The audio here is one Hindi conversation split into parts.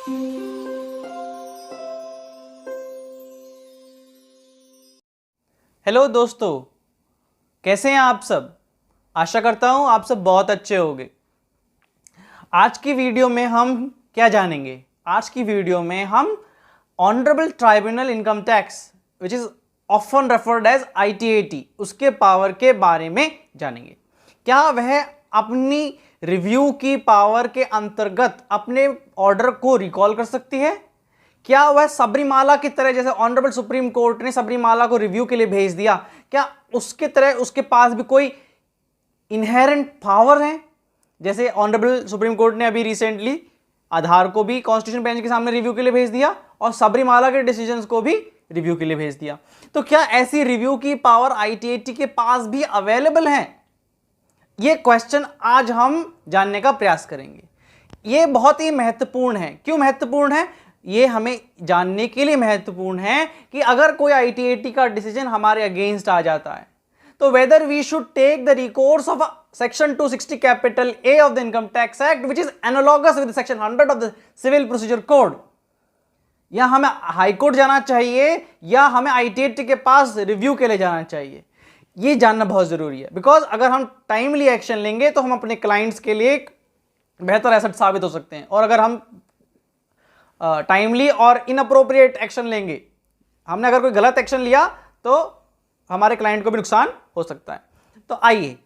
हेलो दोस्तों, कैसे हैं आप सब। आशा करता हूं आप सब बहुत अच्छे होंगे। आज की वीडियो में हम क्या जानेंगे? आज की वीडियो में हम honourable tribunal income tax which is often referred as ITAT उसके पावर के बारे में जानेंगे। क्या वह अपनी रिव्यू की पावर के अंतर्गत अपने ऑर्डर को रिकॉल कर सकती है? क्या वह सबरीमाला की तरह, जैसे ऑनरेबल सुप्रीम कोर्ट ने सबरीमाला को रिव्यू के लिए भेज दिया, क्या उसके तरह उसके पास भी कोई इनहेरेंट पावर है? जैसे ऑनरेबल सुप्रीम कोर्ट ने अभी रिसेंटली आधार को भी कॉन्स्टिट्यूशन बेंच के सामने रिव्यू के लिए भेज दिया और सबरीमाला के डिसीजंस को भी रिव्यू के लिए भेज दिया। तो क्या ऐसी रिव्यू की पावर ITAT के पास भी अवेलेबल है? यह क्वेश्चन आज हम जानने का प्रयास करेंगे। यह बहुत ही महत्वपूर्ण है। क्यों महत्वपूर्ण है? यह हमें जानने के लिए महत्वपूर्ण है कि अगर कोई ITAT का डिसीजन हमारे अगेंस्ट आ जाता है तो whether we should take the recourse of section 260 capital A of the Income Tax Act which is analogous with section 100 of the Civil Procedure Code, या हमें हाई कोर्ट जाना चाहिए या हमें ITAT के पास रिव्यू के लिए जाना चाहिए। ये जानना बहुत जरूरी है, बिकॉज अगर हम टाइमली एक्शन लेंगे तो हम अपने क्लाइंट्स के लिए एक बेहतर एसेट साबित हो सकते हैं, और अगर हम टाइमली और इनअप्रोप्रिएट एक्शन लेंगे, हमने अगर कोई गलत एक्शन लिया तो हमारे क्लाइंट को भी नुकसान हो सकता है। तो आइए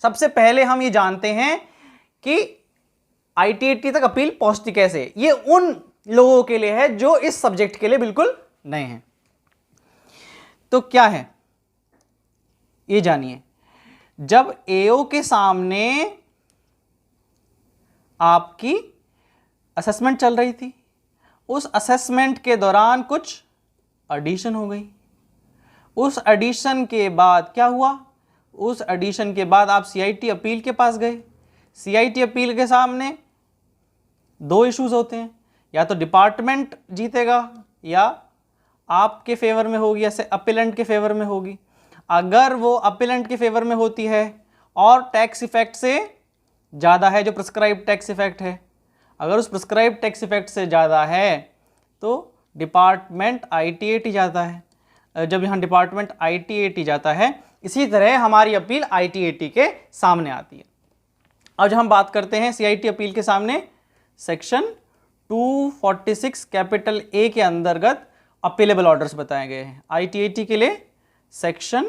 सबसे पहले हम ये जानते हैं कि ITAT तक अपील पहुंचती कैसे। ये उन लोगों के लिए है जो इस सब्जेक्ट के लिए बिल्कुल नए हैं। तो क्या है ये जानिए। जब AO के सामने आपकी असेसमेंट चल रही थी, उस असेसमेंट के दौरान कुछ एडिशन हो गई। उस एडिशन के बाद क्या हुआ? उस एडिशन के बाद आप CIT अपील के पास गए। CIT अपील के सामने दो इश्यूज होते हैं, या तो डिपार्टमेंट जीतेगा या आपके फेवर में होगी, या अपीलेंट के फेवर में होगी। अगर वो अपीलेंट के फेवर में होती है और टैक्स इफेक्ट से ज़्यादा है, जो प्रिस्क्राइब टैक्स इफेक्ट है, अगर उस प्रिस्क्राइब टैक्स इफेक्ट से ज़्यादा है तो डिपार्टमेंट ITAT जाता है। जब यहाँ डिपार्टमेंट ITAT जाता है, इसी तरह हमारी अपील ITAT के सामने आती है। अब जब हम बात करते हैं CIT अपील के सामने, सेक्शन 246 कैपिटल A के अंतर्गत अपीलेबल ऑर्डर्स बताए गए हैं। ITAT के लिए सेक्शन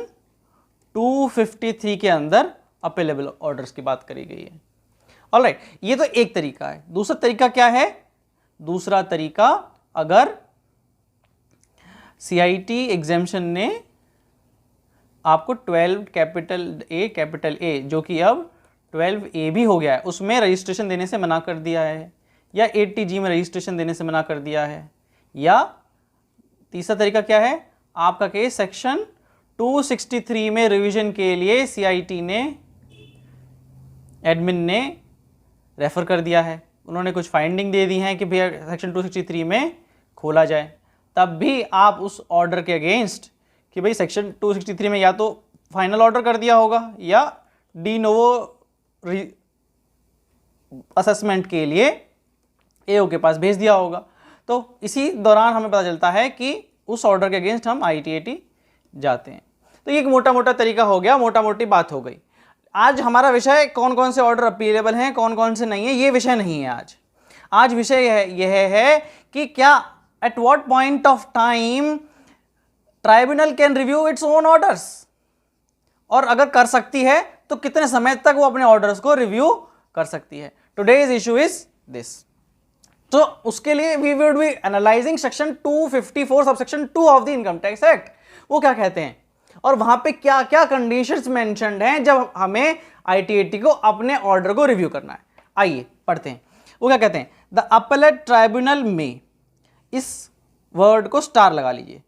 253 के अंदर अपीलेबल ऑर्डर्स की बात करी गई है। ऑलराइट, ये तो एक तरीका है। दूसरा तरीका क्या है? दूसरा तरीका, अगर CIT एग्जेम्पशन ने आपको 12 कैपिटल A जो कि अब 12A भी हो गया है, उसमें रजिस्ट्रेशन देने से मना कर दिया है, या 80G में रजिस्ट्रेशन देने से मना कर दिया है, या तीसरा तरीका क्या है? आपका केस सेक्शन 263 में रिवीजन के लिए CIT ने, एडमिन ने रेफर कर दिया है। उन्होंने कुछ फाइंडिंग दे दी हैं कि भैया सेक्शन 263 में खोला जाए। तब भी आप उस ऑर्डर के अगेंस्ट कि भाई सेक्शन 263 में या तो फाइनल ऑर्डर कर दिया होगा या डी नोवो असेसमेंट के लिए AO के पास भेज दिया होगा। तो इसी दौरान हमें पता चलता है कि उस ऑर्डर के अगेंस्ट हम ITAT जाते हैं। तो ये एक मोटा मोटा तरीका हो गया, मोटा मोटी बात हो गई। आज हमारा विषय कौन कौन से ऑर्डर अपीलेबल हैं, कौन कौन से नहीं है, ये विषय नहीं है आज। आज विषय यह है कि क्या at what point of time tribunal can review its own orders, और अगर कर सकती है तो कितने समय तक वो अपने ऑर्डर्स को रिव्यू कर सकती है। Today's issue is this. तो उसके लिए we would be analysing section 254 subsection 2 of the income tax act. वो क्या कहते हैं और वहां पे क्या क्या कंडीशंस मेंशन्ड हैं जब हमें ITAT को अपने ऑर्डर को रिव्यू करना है। आइए पढ़ते हैं। वो क्या कहते हैं? द अपीलेट ट्राइब्यूनल में, इस वर्ड को स्टार लगा लीजिए।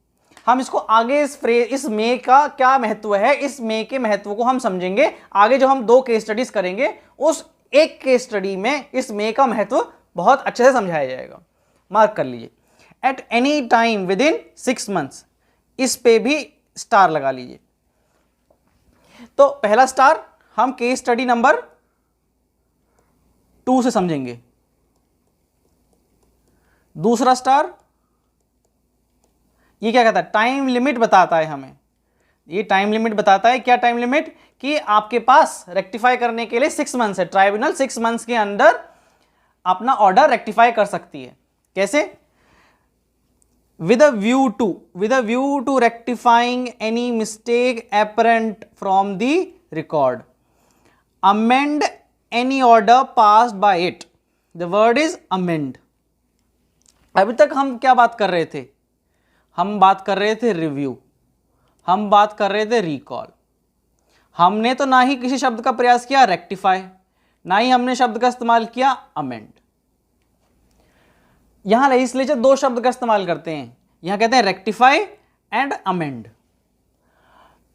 हम इसको आगे इस मे का क्या महत्व है, इस मे के महत्व को हम समझेंगे आगे। जो हम 2 केस स्टडीज करेंगे, उस एक केस स्टडी में इस मे का महत्व बहुत अच्छे से समझाया जाएगा। मार्क कर लीजिए। At any time with in 6 months, इस पे भी स्टार लगा लीजिए। तो पहला स्टार हम केस स्टडी नंबर 2 से समझेंगे। दूसरा स्टार, ये क्या कहता है, टाइम लिमिट बताता है हमें, ये टाइम लिमिट बताता है। क्या टाइम लिमिट, कि आपके पास रेक्टिफाई करने के लिए 6 मंथ्स है, ट्राइब्यूनल 6 मंथ्स के अंदर अपना ऑर्डर रेक्टिफाई कर सकती है। कैसे, with a view to rectifying any mistake apparent from the record, amend any order passed by it, the word is amend। अभी तक हम क्या बात कर रहे थे, हम बात कर रहे थे रिव्यू, हम बात कर रहे थे रिकॉल। हमने तो ना ही किसी शब्द का प्रयास किया रेक्टिफाई, ना ही हमने शब्द का इस्तेमाल किया अमेंड। यहां लेजिस्लेचर दो शब्द का इस्तेमाल करते हैं, यहां कहते हैं रेक्टिफाई एंड अमेंड।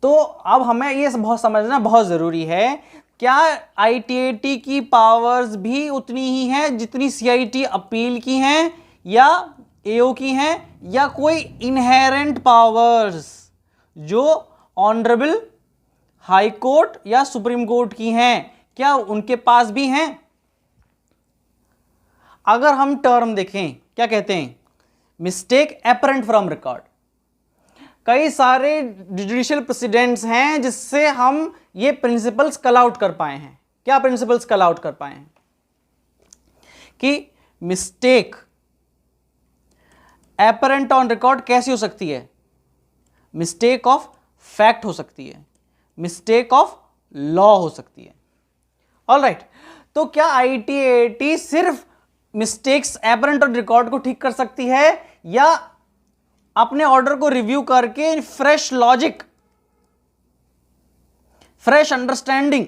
तो अब हमें ये बहुत समझना बहुत जरूरी है, क्या आईटीएटी की पावर्स भी उतनी ही हैं जितनी सीआईटी अपील की हैं या एओ की हैं, या कोई इनहेरेंट पावर्स जो ऑनरेबल हाई कोर्ट या सुप्रीम कोर्ट की हैं, क्या उनके पास भी हैं? अगर हम टर्म देखें, क्या कहते हैं, मिस्टेक एपरेंट फ्रॉम रिकॉर्ड। कई सारे जुडिशियल प्रेसिडेंट्स हैं जिससे हम ये प्रिंसिपल्स कल आउट कर पाए हैं। क्या प्रिंसिपल्स कल आउट कर पाए हैं? कि मिस्टेक एपरेंट ऑन रिकॉर्ड कैसी हो सकती है? मिस्टेक ऑफ फैक्ट हो सकती है, मिस्टेक ऑफ लॉ हो सकती है। ऑलराइट, तो क्या आईटीएटी सिर्फ मिस्टेक्स एपरेंट ऑन रिकॉर्ड को ठीक कर सकती है, या अपने ऑर्डर को रिव्यू करके फ्रेश लॉजिक, फ्रेश अंडरस्टैंडिंग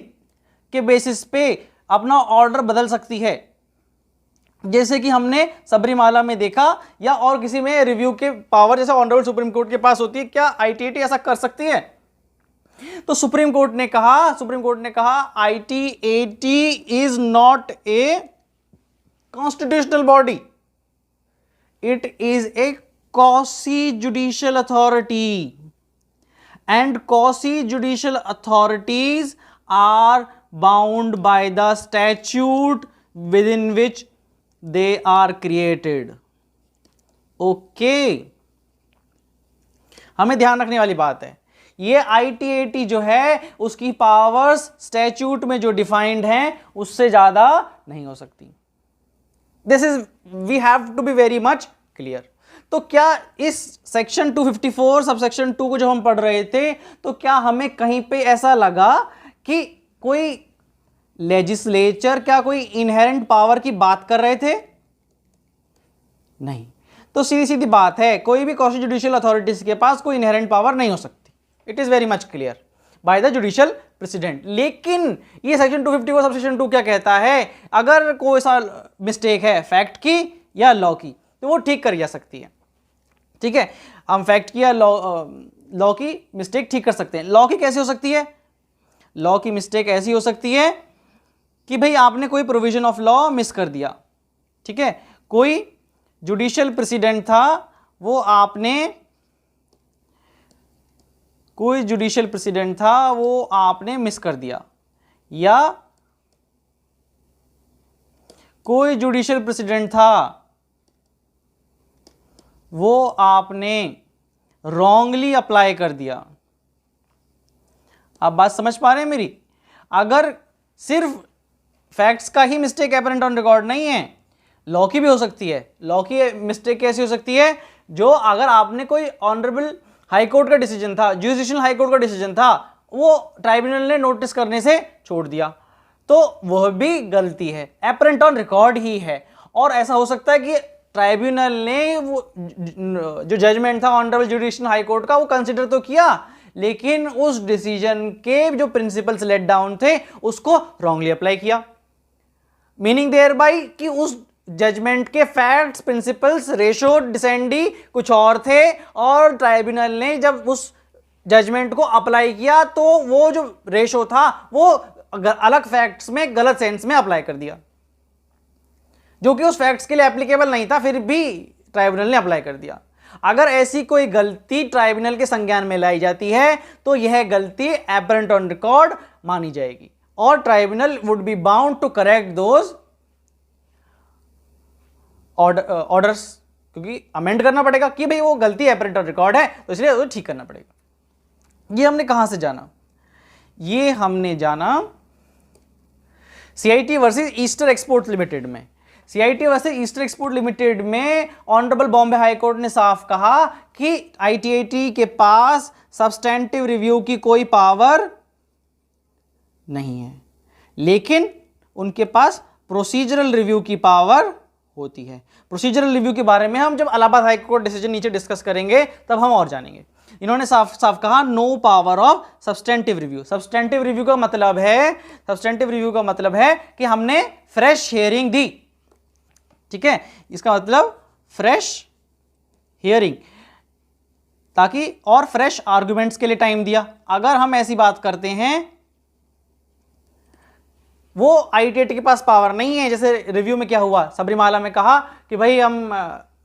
के बेसिस पे अपना ऑर्डर बदल सकती है? जैसे कि हमने सबरीमाला में देखा, या और किसी में रिव्यू के पावर जैसे ऑनरेबल सुप्रीम कोर्ट के पास होती है, क्या आईटीएटी ऐसा कर सकती है? तो सुप्रीम कोर्ट ने कहा ITAT is not a constitutional body, it is a quasi judicial authority, and quasi judicial authorities are bound by the statute within which they are created. Okay, हमें ध्यान रखने वाली बात है, ये आईटीएटी जो है उसकी पावर्स स्टैच्यूट में जो डिफाइंड हैं उससे ज्यादा नहीं हो सकती। This is we have to be very much clear. तो क्या इस सेक्शन 254 सब सेक्शन 2 को जब हम पढ़ रहे थे, तो क्या हमें कहीं पे ऐसा लगा कि कोई लेजिस्लेचर क्या कोई इनहेरेंट पावर की बात कर रहे थे? नहीं। तो सीधी सीधी बात है, कोई भी कॉन्स्टिट्यूशनल अथॉरिटीज के पास कोई इनहेरेंट पावर नहीं हो सकती। It is very much clear by the judicial president. लेकिन ये सेक्शन 254 सब सेक्शन 2 क्या कहता है, अगर कोई सा मिस्टेक है फैक्ट की या लॉ की, तो वो ठीक करी जा सकती है। ठीक है, हम फैक्ट की या लॉ की मिस्टेक ठीक कर सकते हैं। लॉ की कैसे हो सकती है? लॉ की मिस्टेक ऐसी हो सकती है कि भाई आपने कोई प्रोविजन ऑफ लॉ मिस कर दिया। ठीक है, कोई जुडिशियल प्रेसिडेंट था, वो आपने मिस कर दिया, या कोई जुडिशियल प्रेसिडेंट था वो आपने रॉन्गली अप्लाई कर दिया। आप बात समझ पा रहे हैं मेरी? अगर सिर्फ फैक्ट्स का ही मिस्टेक एपरेंट ऑन रिकॉर्ड नहीं है, लॉ की भी हो सकती है। लॉ की मिस्टेक कैसी हो सकती है? जो अगर आपने कोई ऑनरेबल हाई कोर्ट का डिसीजन था, जुडिशियल हाई कोर्ट का डिसीजन था, वो ट्राइब्यूनल ने नोटिस करने से छोड़ दिया, तो वह भी गलती है, एपरेंट ऑन रिकॉर्ड ही है। और ऐसा हो सकता है कि ट्राइब्यूनल ने वो जो जजमेंट था ऑनरेबल जुडिशियल हाई कोर्ट का वो कंसिडर तो किया, लेकिन उस डिसीजन के जो प्रिंसिपल्स लेट डाउन थे उसको रॉन्गली अप्लाई किया। मीनिंग देयर बाय कि उस जजमेंट के फैक्ट्स, प्रिंसिपल्स, रेशो, डिसेंडी कुछ और थे, और ट्राइब्यूनल ने जब उस जजमेंट को अप्लाई किया तो वो जो रेशो था वो अलग फैक्ट्स में गलत सेंस में अप्लाई कर दिया, जो कि उस फैक्ट्स के लिए एप्लीकेबल नहीं था, फिर भी ट्राइब्यूनल ने अप्लाई कर दिया। अगर ऐसी कोई गलती ट्राइब्यूनल के संज्ञान में लाई जाती है तो यह गलती एपरेंट ऑन रिकॉर्ड मानी जाएगी, और tribunal would be bound to correct those orders क्योंकि अमेंड करना पड़ेगा कि भाई वो गलती है, प्रिंट रिकॉर्ड है, तो इसलिए वो ठीक करना पड़ेगा। ये हमने कहां से जाना? ये हमने जाना CIT versus Easter export limited में। CIT versus Easter export limited में ऑनरेबल बॉम्बे हाई कोर्ट ने साफ कहा कि ITAT के पास सब्सटेंटिव रिव्यू की कोई पावर नहीं है, लेकिन उनके पास प्रोसीजरल रिव्यू की पावर होती है। प्रोसीजरल रिव्यू के बारे में हम जब इलाहाबाद हाई कोर्ट डिसीजन नीचे डिस्कस करेंगे तब हम और जानेंगे। इन्होंने साफ साफ कहा no power of substantive review. Substantive review का मतलब है कि हमने फ्रेश हियरिंग दी, ठीक है, इसका मतलब फ्रेश हियरिंग, ताकि और फ्रेश आर्गुमेंट्स के लिए टाइम दिया। अगर हम ऐसी बात करते हैं, वो ITAT के पास पावर नहीं है। जैसे रिव्यू में क्या हुआ, सबरीमाला में कहा कि भाई हम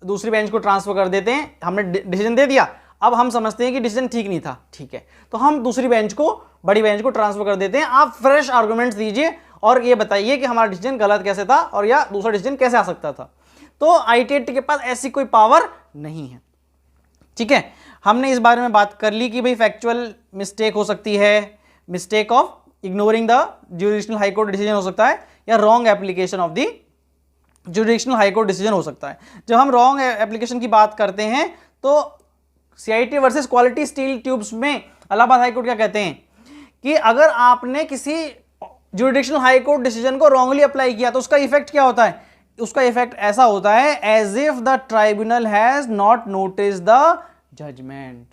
दूसरी बेंच को ट्रांसफर कर देते हैं, हमने डिसीजन दे दिया, अब हम समझते हैं कि डिसीजन ठीक नहीं था, ठीक है, तो हम दूसरी बेंच को, बड़ी बेंच को ट्रांसफर कर देते हैं, आप फ्रेश आर्गुमेंट्स दीजिए और ये बताइए कि हमारा डिसीजन गलत कैसे था और या दूसरा डिसीजन कैसे आ सकता था। तो ITAT के पास ऐसी कोई पावर नहीं है, ठीक है। हमने इस बारे में बात कर ली कि भाई फैक्चुअल मिस्टेक हो सकती है, mistake of ignoring the jurisdictional high Court decision हो सकता है, या wrong application of the jurisdictional high Court decision हो सकता है। जब हम रॉन्ग एप्लीकेशन की बात करते हैं तो CIT versus quality steel tubes में इलाहाबाद हाई कोर्ट क्या कहते हैं कि अगर आपने किसी जुडिशनल हाई कोर्ट डिसीजन को रॉन्गली अप्लाई किया तो उसका इफेक्ट क्या होता है? उसका इफेक्ट ऐसा होता है as if the tribunal has not notice the judgment.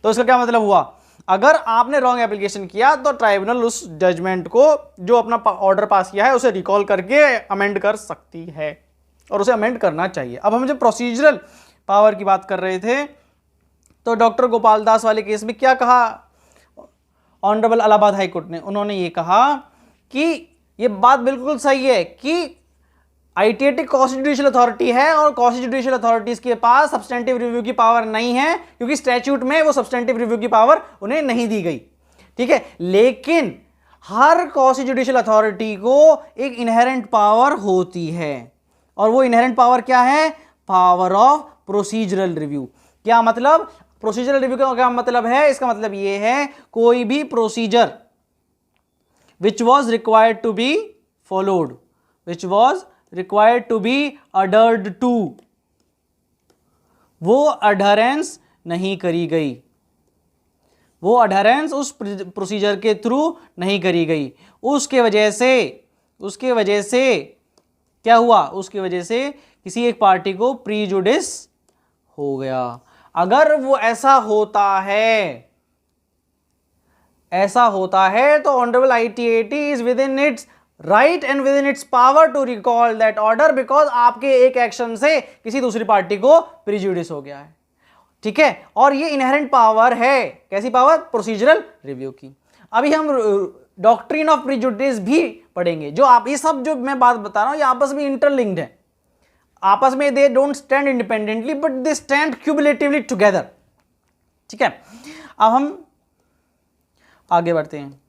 तो इसका क्या मतलब हुआ? अगर आपने रॉन्ग एप्लीकेशन किया तो ट्राइब्यूनल उस जजमेंट को, जो अपना ऑर्डर पास किया है, उसे रिकॉल करके अमेंड कर सकती है और उसे अमेंड करना चाहिए। अब हम जब प्रोसीजरल पावर की बात कर रहे थे तो डॉक्टर गोपाल दास वाले केस में क्या कहा ऑनरेबल इलाहाबाद हाई कोर्ट ने? उन्होंने ये कहा कि ये बात बिल्कुल सही है कि ITAT कॉन्स्टिट्यूशनल अथॉरिटी है और कॉन्स्टिट्यूशनल अथॉरिटीज के पास सब्सटेंटिव रिव्यू की पावर नहीं है, क्योंकि स्टैट्यूट में वो सब्सटेंटिव रिव्यू की पावर उन्हें नहीं दी गई, ठीक है। लेकिन हर कॉन्स्टिट्यूशनल अथॉरिटी को एक इनहेरेंट पावर होती है, और वो इनहेरेंट पावर क्या है? Power of procedural review. क्या मतलब? प्रोसीजरल रिव्यू का क्या मतलब है? इसका मतलब ये है कोई भी procedure which was required to be followed, which was required to be adhered to, वो अडहरेंस नहीं करी गई, वो अडहरेंस उस प्रोसीजर के थ्रू नहीं करी गई। उसके वजह से क्या हुआ? उसकी वजह से किसी एक पार्टी को प्रीजुडिस हो गया। अगर वो ऐसा होता है तो honourable ITAT is within its right and within its power to recall that order, because आपके एक एक्शन से किसी दूसरी पार्टी को प्रीजुडिस हो गया है, ठीक है। और ये इनहेरेंट पावर है, कैसी पावर? प्रोसीजरल रिव्यू की। अभी हम डॉक्ट्रिन ऑफ प्रीजुडिस भी पढ़ेंगे। जो आप ये सब जो मैं बात बता रहा हूं ये आपस में इंटरलिंक्ड है, आपस में they don't stand independently but they stand cumulatively together, ठीक है। अब हम आगे बढ़ते हैं।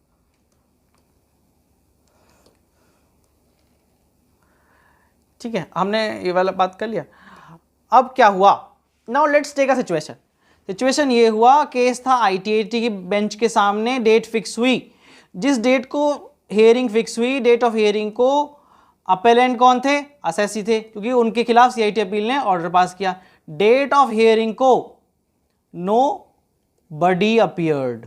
ठीक है, हमने ये वाला बात कर लिया। अब क्या हुआ? Now let's take a situation ये हुआ, केस था ITAT की बेंच के सामने, डेट फिक्स हुई। जिस डेट को हियरिंग फिक्स हुई, डेट ऑफ हियरिंग को अपेलेंट कौन थे? असेसी थे, क्योंकि उनके खिलाफ CIT अपील ने ऑर्डर पास किया। डेट ऑफ हियरिंग को नो बडी अपीयर्ड।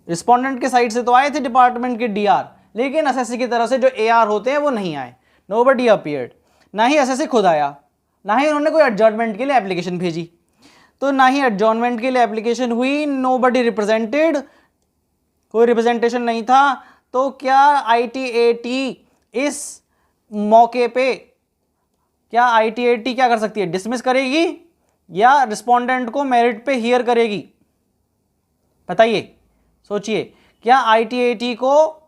रिस्पोंडेंट के साइड से तो आए थे डिपार्टमेंट के DR, लेकिन असेसी की तरफ से जो AR होते हैं वो नहीं आए। नो बडी अपीयर्ड, ना ही असेसी खुद आया, ना ही उन्होंने कोई एडजॉर्नमेंट के लिए एप्लीकेशन भेजी, तो ना ही एडजॉर्नमेंट के लिए एप्लीकेशन हुई। नो बडी रिप्रेजेंटेड, कोई रिप्रेजेंटेशन नहीं था। तो क्या ITAT इस मौके पे, क्या ITAT क्या कर सकती है? डिसमिस करेगी या रिस्पोंडेंट को मेरिट पे हियर करेगी? बताइए, सोचिए। क्या ITAT को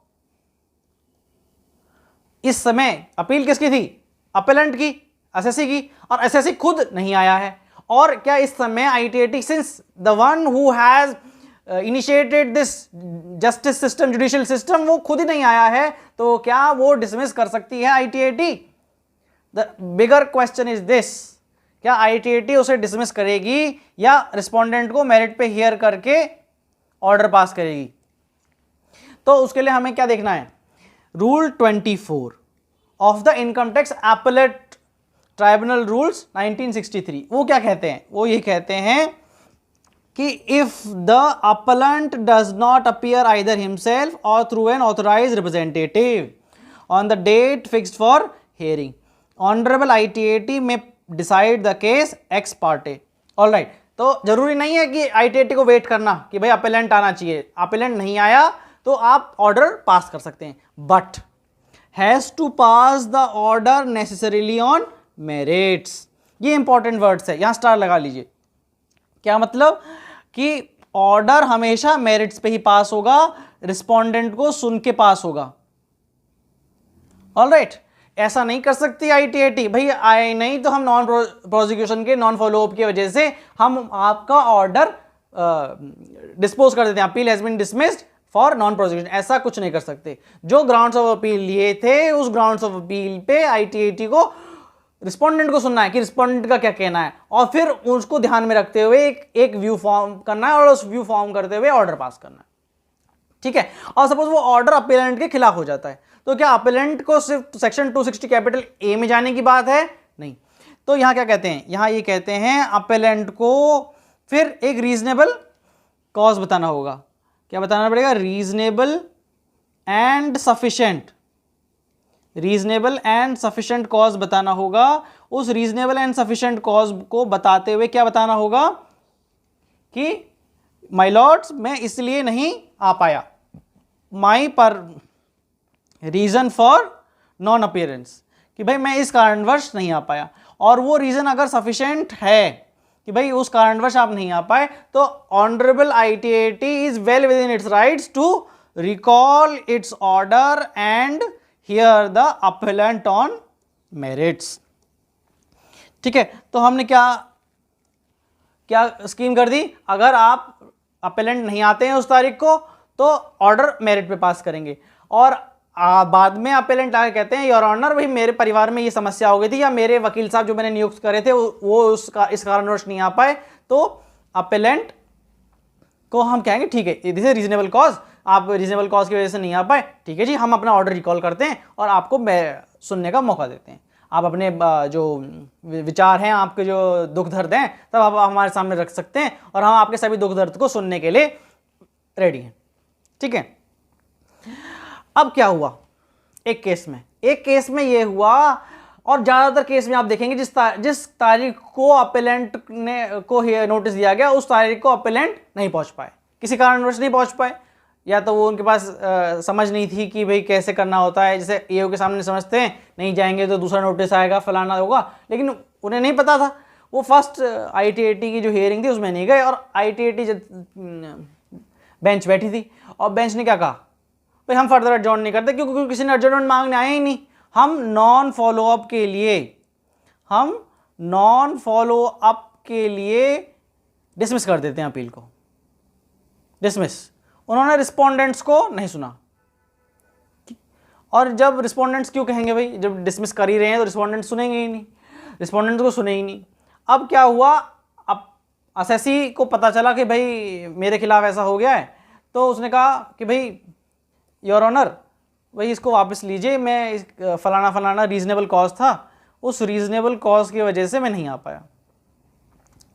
इस समय अपील किसकी थी? अपेलेंट की, असेसी की, और असेसी खुद नहीं आया है। और क्या इस समय ITAT, since the one who has initiated this justice system, judicial system, वो खुद ही नहीं आया है, तो क्या वो डिसमिस कर सकती है ITAT? The bigger question is this, क्या ITAT उसे डिसमिस करेगी या रिस्पोंडेंट को मेरिट पे हियर करके ऑर्डर पास करेगी? तो उसके लिए हमें क्या देखना है, rule 24 of the income tax appellate tribunal rules 1963, वो क्या कहते हैं? वो ये कहते हैं कि if the appellant does not appear either himself और through an authorised representative on the date fixed for hearing, honourable ITAT में decide the case ex parte. All right, तो जरूरी नहीं है कि ITAT को वेट करना कि भाई अपेलेंट आना चाहिए, अपेलेंट नहीं आया तो आप ऑर्डर पास कर सकते हैं, but has to pass the order necessarily on merits. ये इंपॉर्टेंट वर्ड्स है, यहां स्टार लगा लीजिए। क्या मतलब कि ऑर्डर हमेशा मेरिट्स पे ही पास होगा, रिस्पोंडेंट को सुन के पास होगा। ऑल राइट, ऐसा नहीं कर सकती ITAT, भाई आए नहीं तो हम नॉन प्रोसिक्यूशन के नॉन फॉलोअप की वजह से हम आपका ऑर्डर डिस्पोज कर देते हैं, appeal has been dismissed for non prosecution. ऐसा कुछ नहीं कर सकते। जो ग्राउंड्स ऑफ अपील लिए थे उस ग्राउंड्स ऑफ अपील पे ITAT को रिस्पोंडेंट को सुनना है कि रिस्पोंडेंट का क्या कहना है, और फिर उसको ध्यान में रखते हुए एक व्यू फॉर्म करना है और उस व्यू फॉर्म करते हुए ऑर्डर पास करना है। ठीक है, और सपोज वो ऑर्डर अपेलेंट के खिलाफ हो जाता है, तो क्या अपेलेंट को सिर्फ सेक्शन 260 कैपिटल A में जाने की बात है? नहीं। तो यहां क्या कहते हैं, यहां ये कहते हैं अपेलेंट को फिर एक रीजनेबल कॉज बताना होगा। क्या बताना पड़ेगा? Reasonable and sufficient, reasonable and sufficient cause बताना होगा। उस रीजनेबल एंड सफिशिएंट कॉज को बताते हुए क्या बताना होगा कि माय लॉर्ड्स मैं इसलिए नहीं आ पाया, माई पर रीजन फॉर नॉन अपीयरेंस, कि भाई मैं इस कारणवश नहीं आ पाया, और वो रीजन अगर सफिशिएंट है कि भाई उस कारणवश आप नहीं आ पाए, तो honourable ITAT is well within its rights to recall its order and hear the appellant on merits. ठीक है, तो हमने क्या क्या स्कीम कर दी, अगर आप अपेलेंट नहीं आते हैं उस तारीख को तो ऑर्डर मेरिट पे पास करेंगे, और बाद में अपेलेंट आके कहते हैं योर ऑनर भाई मेरे परिवार में ये समस्या हो गई थी, या मेरे वकील साहब जो मैंने नियुक्त करे थे वो इस कारणवश नहीं आ पाए, तो अपेलेंट को हम कहेंगे ठीक है दिस इज रीजनेबल कॉज, आप रीजनेबल कॉज की वजह से नहीं आ पाए, ठीक है जी, हम अपना ऑर्डर रिकॉल करते हैं और आपको सुनने का मौका देते हैं। आप अपने जो विचार हैं, आपके जो दुख दर्द हैं, तब आप हमारे सामने रख सकते हैं और हम आपके सभी दुख दर्द को सुनने के लिए रेडी हैं। ठीक है, अब क्या हुआ एक केस में ये हुआ, और ज्यादातर केस में आप देखेंगे जिस तारीख को अपेलेंट को नोटिस दिया गया उस तारीख को अपेलेंट नहीं पहुंच पाए, किसी कारणवश नहीं पहुंच पाए, या तो वो उनके पास समझ नहीं थी कि भाई कैसे करना होता है, जैसे AO के सामने समझते हैं नहीं जाएंगे तो दूसरा नोटिस आएगा फलाना होगा, लेकिन उन्हें नहीं पता था। वो फर्स्ट ITAT की जो हियरिंग थी उसमें नहीं गए, और ITAT बेंच बैठी थी और बेंच ने क्या कहा, भाई हम फर्दर एडजॉर्न नहीं करते क्योंकि किसी ने एडजॉर्नमेंट मांगने आए ही नहीं, हम नॉन फॉलोअप के लिए डिसमिस कर देते हैं अपील को, डिसमिस। उन्होंने रिस्पोंडेंट्स को नहीं सुना, और जब रिस्पोंडेंट्स क्यों कहेंगे भाई, जब डिसमिस कर ही रहे हैं तो रिस्पोंडेंट्स सुनेंगे ही नहीं, रिस्पोंडेंट्स को सुने ही नहीं। अब क्या हुआ, अब असेसी को पता चला कि भाई मेरे खिलाफ ऐसा हो गया है, तो उसने कहा कि भाई योर ऑनर भाई इसको वापस लीजिए, मैं फलाना रीजनेबल कॉज था, उस रीजनेबल कॉज की वजह से मैं नहीं आ पाया।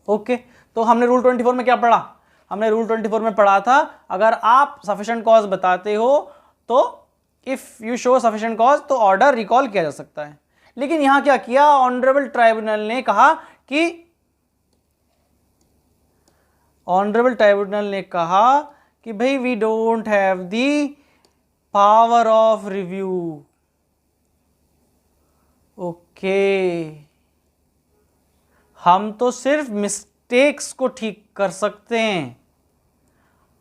ओके, तो हमने रूल 24 में क्या पढ़ा, हमने रूल 24 में पढ़ा था अगर आप सफिशिएंट कॉज बताते हो तो if you show sufficient cause तो ऑर्डर रिकॉल किया जा सकता है। लेकिन यहां क्या किया, ऑनरेबल ट्राइब्यूनल ने कहा कि भाई we don't have the power of review. Okay, हम तो सिर्फ मिस्टेक्स को ठीक कर सकते हैं।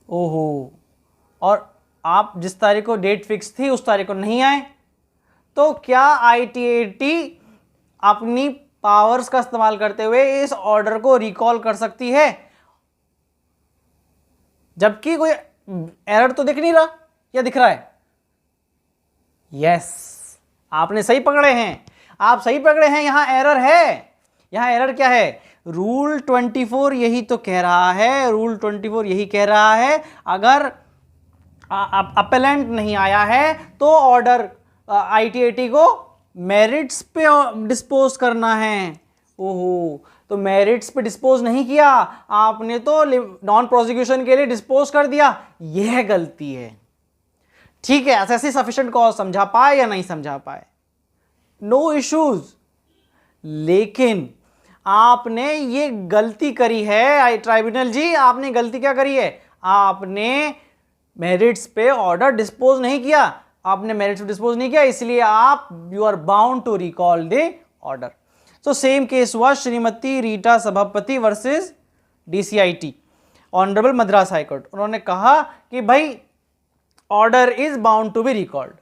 ओहो, और आप जिस तारीख को डेट फिक्स थी उस तारीख को नहीं आए, तो क्या ITAT अपनी पावर्स का इस्तेमाल करते हुए इस ऑर्डर को रिकॉल कर सकती है? जबकि कोई एरर तो दिख नहीं रहा, या दिख रहा है? यस, आपने सही पकड़े हैं। आप सही पकड़े हैं, यहाँ एरर है। यहाँ एरर क्या है? रूल 24 यही तो कह रहा है, रूल 24 यही कह रहा है, अगर अपेलेंट नहीं आया है तो ऑर्डर आईटीएटी को मेरिट्स पे डिस्पोज करना है। ओहो, तो मेरिट्स पे डिस्पोज नहीं किया आपने, तो नॉन प्रोसिक्यूशन के लिए डिस्पोज कर दिया, यह गलती है। ठीक है, ऐसे सफिशिएंट कॉज समझा पाए या नहीं समझा पाए, नो इश्यूज। लेकिन आपने ये गलती करी है ट्राइब्यूनल जी, आपने गलती क्या करी है? आपने मेरिट्स पे ऑर्डर डिस्पोज नहीं किया, आपने मेरिट्स पे डिस्पोज नहीं किया, इसलिए आप you are bound to recall the order. So same case हुआ Shrimati Rita Sabhapati versus DCIT, honourable Madras high court. उन्होंने कहा कि भाई order is bound to be recalled.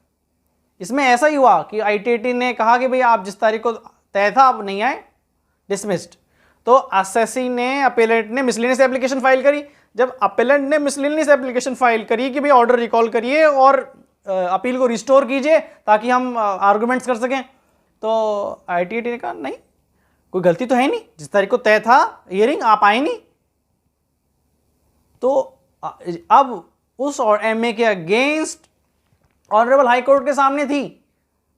इसमें ऐसा ही हुआ कि आईटीटी ने कहा कि भाई आप जिस तारीख को तय था आप नहीं आए, डिसमिस्ड। तो असेसी ने, अपेलेंट ने मिसलेनियस एप्लीकेशन फाइल करी। जब अपेलेंट ने मिसलेनियस एप्लीकेशन फाइल करी कि भाई ऑर्डर रिकॉल करिए और अपील को रिस्टोर कीजिए ताकि हम आर्गुमेंट्स कर सकें, तो आईटीटी ने कहा नहीं, कोई गलती तो है नहीं, जिस तारीख को तय था हियरिंग आप आए नहीं। तो अब उस और एमए के अगेंस्ट ऑनरेबल हाई कोर्ट के सामने थी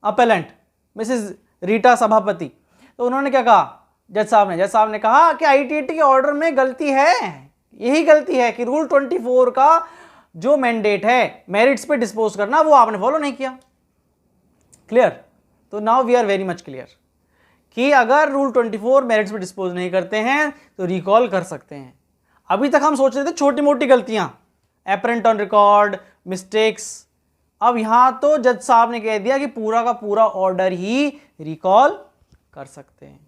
अपेलेंट मिसेस रीटा सभापति। तो उन्होंने क्या कहा, जज साहब ने कहा कि आईटीटी के ऑर्डर में गलती है, यही गलती है कि रूल 24 का जो मैंडेट है मेरिट्स पे डिस्पोज करना, वो आपने फॉलो नहीं किया। क्लियर? तो now we are very much clear कि अगर रूल 24 मेरिट्स पे डिस्पोज नहीं करते हैं तो रिकॉल कर सकते हैं। अभी तक हम सोच रहे थे छोटी मोटी गलतियां, एपरेंट ऑन रिकॉर्ड, मिस्टेक्स, अब यहां तो जज साहब ने कह दिया कि पूरा का पूरा ऑर्डर ही रिकॉल कर सकते हैं।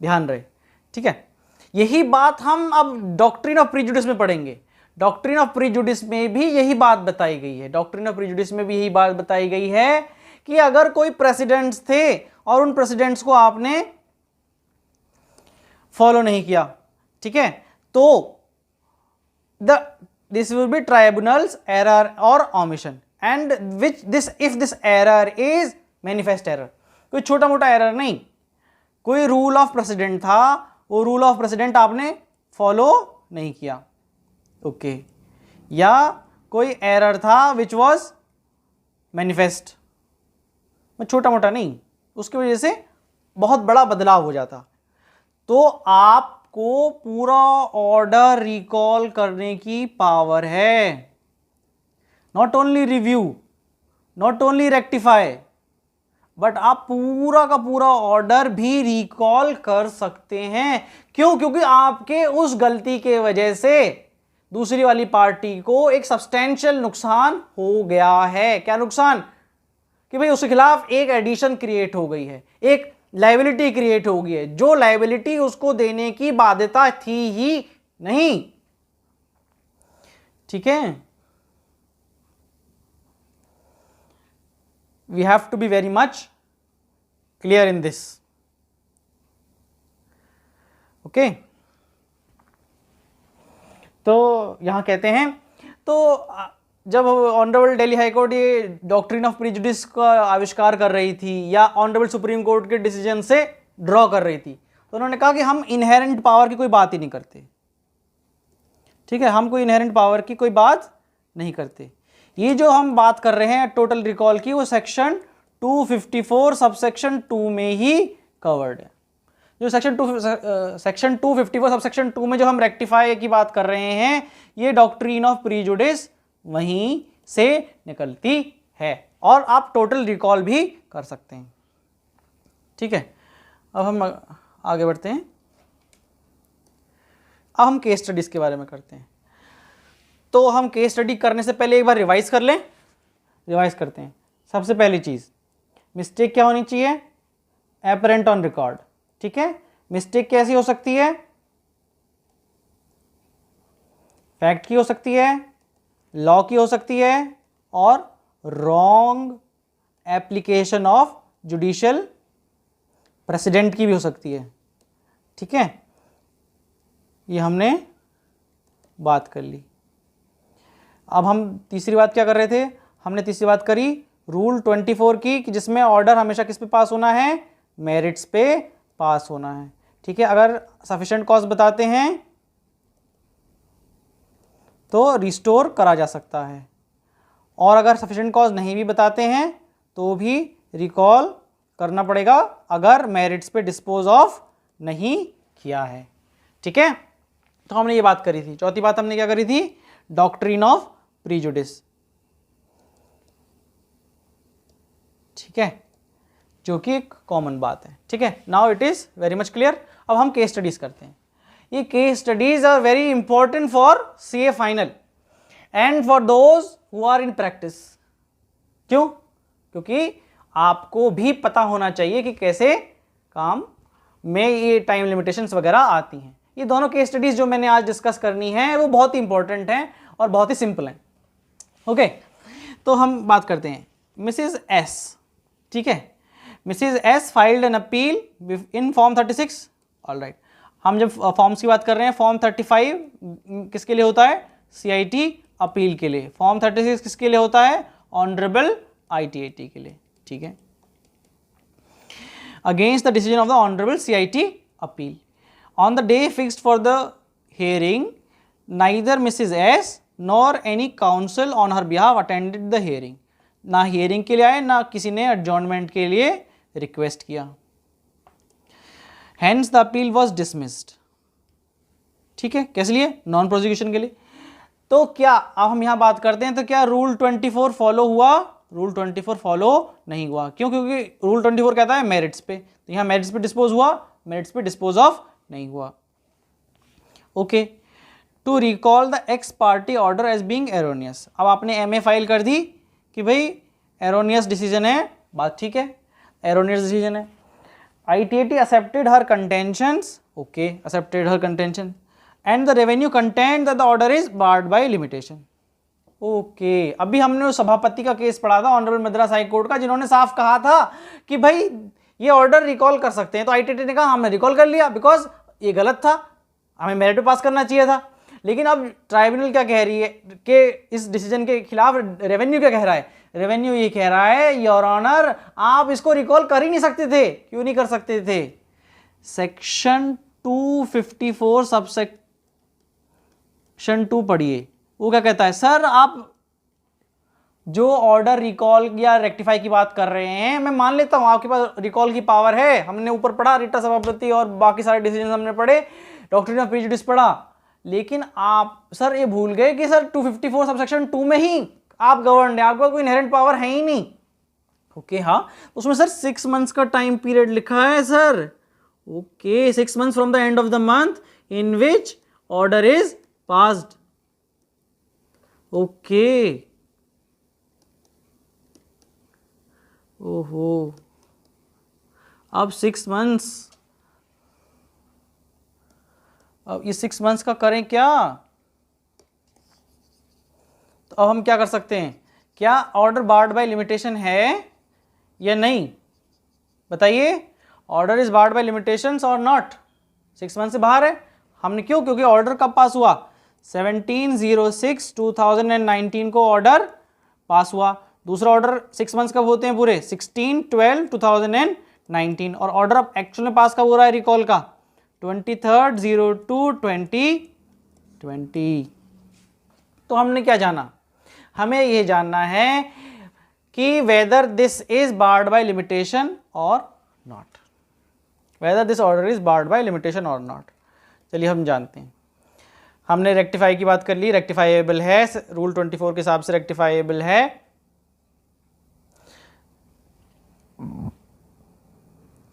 ध्यान रहे, ठीक है। यही बात हम अब डॉक्ट्रिन ऑफ प्रीजुडिस में पढ़ेंगे। डॉक्ट्रिन ऑफ प्रीजुडिस में भी यही बात बताई गई है। डॉक्ट्रिन ऑफ प्रीजुडिस में भी यही बात बताई गई है कि अगर कोई प्रेसिडेंट्स थे और उन प्रेसिडेंट्स को आपने फॉलो नहीं किया, ठीक है, तो this will be tribunal's error और omission, and which this if this error is manifest error, कोई छोटा मोटा एरर नहीं, कोई रूल ऑफ प्रेसिडेंट था, वो रूल ऑफ प्रेसिडेंट आपने फॉलो नहीं किया, ओके, या कोई एरर था विच वॉज मैनिफेस्ट, छोटा मोटा नहीं, उसकी वजह से बहुत बड़ा बदलाव हो जाता, तो आपको पूरा ऑर्डर रिकॉल करने की पावर है। Not only review, not only rectify, but आप पूरा का पूरा ऑर्डर भी रिकॉल कर सकते हैं। क्यों? क्योंकि आपके उस गलती के वजह से दूसरी वाली पार्टी को एक सब्सटेंशियल नुकसान हो गया है। क्या नुकसान? कि भाई उसके खिलाफ एक एडिशन क्रिएट हो गई है, एक लायबिलिटी क्रिएट हो गई है, जो लायबिलिटी उसको देने की बाध्यता थी ही नहीं, ठीक है। We have to be very much clear in this, okay? तो यहां कहते हैं, तो जब ऑनरेबल दिल्ली हाई कोर्ट ये डॉक्ट्रिन ऑफ प्रीजुडिस का आविष्कार कर रही थी या ऑनरेबल सुप्रीम कोर्ट के डिसीजन से ड्रॉ कर रही थी, तो उन्होंने कहा कि हम इनहेरेंट पावर की कोई बात ही नहीं करते, ठीक है, हम कोई इनहेरेंट पावर की कोई बात नहीं करते। ये जो हम बात कर रहे हैं टोटल रिकॉल की, वो सेक्शन 254 सबसेक्शन 2 में ही कवर्ड है। जो सेक्शन 254 सबसेक्शन 2 में जो हम रेक्टिफाई की बात कर रहे हैं, ये डॉक्ट्रिन ऑफ प्रीजुडिस वहीं से निकलती है और आप टोटल रिकॉल भी कर सकते हैं, ठीक है। अब हम आगे बढ़ते हैं। अब हम केस स्टडीज के बारे में करते हैं। तो हम केस स्टडी करने से पहले एक बार रिवाइज कर लें। रिवाइज करते हैं। सबसे पहली चीज, मिस्टेक क्या होनी चाहिए? एपरेंट ऑन रिकॉर्ड, ठीक है। मिस्टेक कैसी हो सकती है? फैक्ट की हो सकती है, लॉ की हो सकती है, और wrong application of judicial president की भी हो सकती है, ठीक है। ये हमने बात कर ली। अब हम तीसरी बात क्या कर रहे थे? हमने तीसरी बात करी रूल 24 की, कि जिसमें ऑर्डर हमेशा किस पे पास होना है? मेरिट्स पे पास होना है। ठीक है, अगर सफिशिएंट कॉज बताते हैं तो रिस्टोर करा जा सकता है, और अगर सफिशिएंट कॉज नहीं भी बताते हैं तो भी रिकॉल करना पड़ेगा अगर मेरिट्स पे डिस्पोज ऑफ नहीं किया है। ठीक है, तो हमने ये बात करी थी। चौथी बात हमने क्या करी थी? Doctrine of prejudice. ठीक है, जो कि एक कॉमन बात है। ठीक है, now it is very much clear. अब हम केस स्टडीज करते हैं। ये case studies are very important for CA final and for those who are in practice. क्यों? क्योंकि आपको भी पता होना चाहिए कि कैसे काम में ये टाइम लिमिटेशंस वगैरह आती हैं। ये दोनों केस स्टडीज जो मैंने आज डिस्कस करनी है वो बहुत ही इंपॉर्टेंट हैं और बहुत ही सिंपल हैं। ओके, तो हम बात करते हैं मिसेज एस। ठीक है, Mrs S filed an appeal in form 36। Alright, हम जब फॉर्म्स की बात कर रहे हैं, फॉर्म 35 किसके लिए होता है? सीआईटी अपील के लिए। फॉर्म 36 किसके लिए होता है? ऑनरेबल आईटीएटी के लिए। ठीक है, against the decision of the honourable CIT appeal on the day fixed for the hearing neither Mrs S nor any counsel on her behalf attended the hearing. ना हियरिंग के लिए आए, ना किसी ने एडजॉर्नमेंट के लिए रिक्वेस्ट किया। Hence the appeal was dismissed. ठीक है, किस लिए? नॉन प्रोसिक्यूशन के लिए। तो क्या अब हम यहां बात करते हैं, तो क्या रूल 24 फॉलो हुआ? रूल 24 फॉलो नहीं हुआ। क्यों? क्योंकि रूल 24 कहता है मेरिट्स पे, तो यहां मेरिट्स पे डिस्पोज हुआ, मेरिट्स पे डिस्पोज ऑफ नहीं हुआ। Okay, to recall the ex party order as being erroneous. अब आपने एमए फाइल कर दी कि भाई एरोनियस डिसीजन है, बात ठीक है, एरोनियस डिसीजन है। ITAT accepted her contentions, okay, accepted her contention, and the revenue contend that the order is barred by limitation. Okay, अभी हमने उस सभापति का केस पढ़ा था ऑनरेबल मद्रास हाई कोर्ट का, जिन्होंने साफ कहा था कि भाई ये ऑर्डर रिकॉल कर सकते हैं। तो ITAT ने कहा हमने रिकॉल कर लिया बिकॉज ये गलत था, हमें मेरिट पे पास करना चाहिए था। लेकिन अब ट्राइब्यूनल क्या कह रही है कि इस डिसीजन के खिलाफ रेवेन्यू क्या कह रहा है? रेवेन्यू ये कह रहा है योर ऑनर आप इसको रिकॉल कर ही नहीं सकते थे। क्यों नहीं कर सकते थे? सेक्शन 254 सबसेक्शन 2 पढ़िए, वो क्या कहता है? सर आप जो ऑर्डर रिकॉल या रेक्टिफाई की बात कर रहे हैं, मैं मान लेता हूं आपके पास रिकॉल की पावर है, हमने ऊपर पढ़ा रिटा सभापति और बाकी सारे डिसीजन हमने पढ़े, डॉक्ट्रिन ऑफ प्रेजुडिस पढ़ा, लेकिन आप सर ये भूल गए कि सर 254 सबसेक्शन 2 में ही आप गवर्न है, आपका कोई इनहेरेंट पावर है ही नहीं। ओके, हाँ, उसमें सर 6 मंथ्स का टाइम पीरियड लिखा है sir. Okay, 6 months from the end of the month in which order is passed. Okay, ओहो, अब 6 मंथ्स, अब ये 6 मंथ्स का करें क्या? तो अब हम क्या कर सकते हैं? क्या ऑर्डर बार्ड बाय लिमिटेशन है या नहीं? बताइए, order is barred bye limitations और नॉट? 6 मंथ से बाहर है। हमने क्यों? क्योंकि ऑर्डर कब पास हुआ? 17/06/2019 को ऑर्डर पास हुआ। दूसरा ऑर्डर 6 मंथ्स कब होते हैं पूरे? 16/12/2019। और ऑर्डर अब एक्चुअल में पास कब हो रहा है रिकॉल का? 23/02/2020। तो हमने क्या जाना? हमें यह जानना है कि whether this is barred by limitation और not, whether this order is barred by limitation और नॉट। चलिए हम जानते हैं। हमने रेक्टिफाई की बात कर ली, रेक्टिफाइएबल है, रूल 24 के हिसाब से रेक्टिफाइएबल है।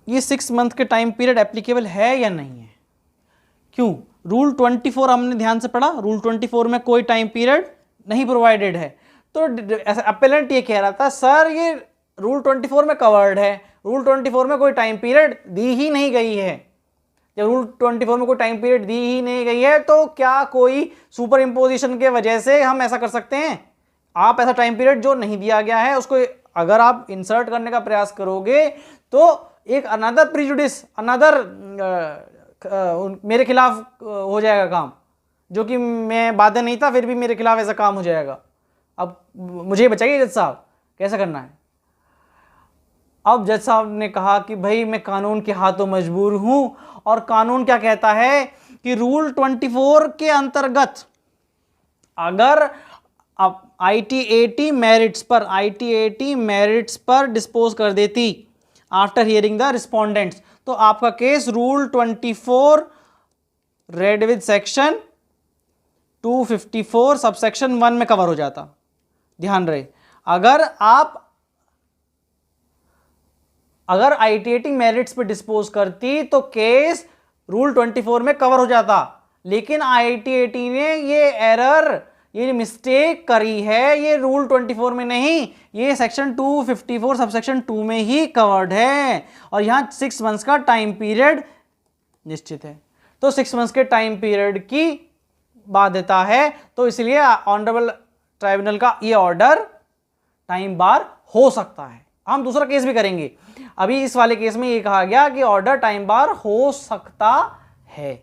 ये 6 मंथ के टाइम पीरियड एप्लीकेबल है या नहीं है? क्यों? रूल 24 हमने ध्यान से पढ़ा, रूल 24 में कोई टाइम पीरियड नहीं प्रोवाइडेड है। तो अपेलेंट ये कह रहा था सर ये रूल 24 में कवर्ड है, रूल 24 में कोई टाइम पीरियड दी ही नहीं गई है। जब रूल 24 में कोई टाइम पीरियड दी ही नहीं गई है तो क्या कोई सुपर इम्पोजिशन के वजह से हम ऐसा कर सकते हैं? आप ऐसा टाइम पीरियड जो नहीं दिया गया है उसको अगर आप इंसर्ट करने का प्रयास करोगे तो एक अनदर प्रिजुडिस, अनदर मेरे खिलाफ हो जाएगा काम, जो कि मैं बाध्य नहीं था फिर भी मेरे खिलाफ ऐसा काम हो जाएगा। अब मुझे बताइए जज साहब कैसा करना है? अब जज साहब ने कहा कि भाई मैं कानून के हाथों मजबूर हूं, और कानून क्या कहता है कि रूल 24 के अंतर्गत अगर ITAT मेरिट्स पर डिस्पोज कर देती आफ्टर हियरिंग द रिस्पोंडेंट्स, तो आपका case rule 24 read with section 254 subsection 1 में कवर हो जाता। ध्यान रहे, अगर ITAT मेरिट्स पे डिस्पोज करती तो केस रूल 24 में कवर हो जाता, लेकिन ITAT ने ये एरर, ये मिस्टेक करी है, ये रूल 24 में नहीं, ये सेक्शन 254 सबसेक्शन 2 में ही कवर्ड है, और यहां 6 मंथ्स का टाइम पीरियड निश्चित है। तो 6 मंथ्स के टाइम पीरियड की बाध्यता है, तो इसलिए ऑनरेबल ट्राइब्यूनल का ये ऑर्डर टाइम बार हो सकता है। हम दूसरा केस भी करेंगे, अभी इस वाले केस में ये कहा गया कि ऑर्डर टाइम बार हो सकता है।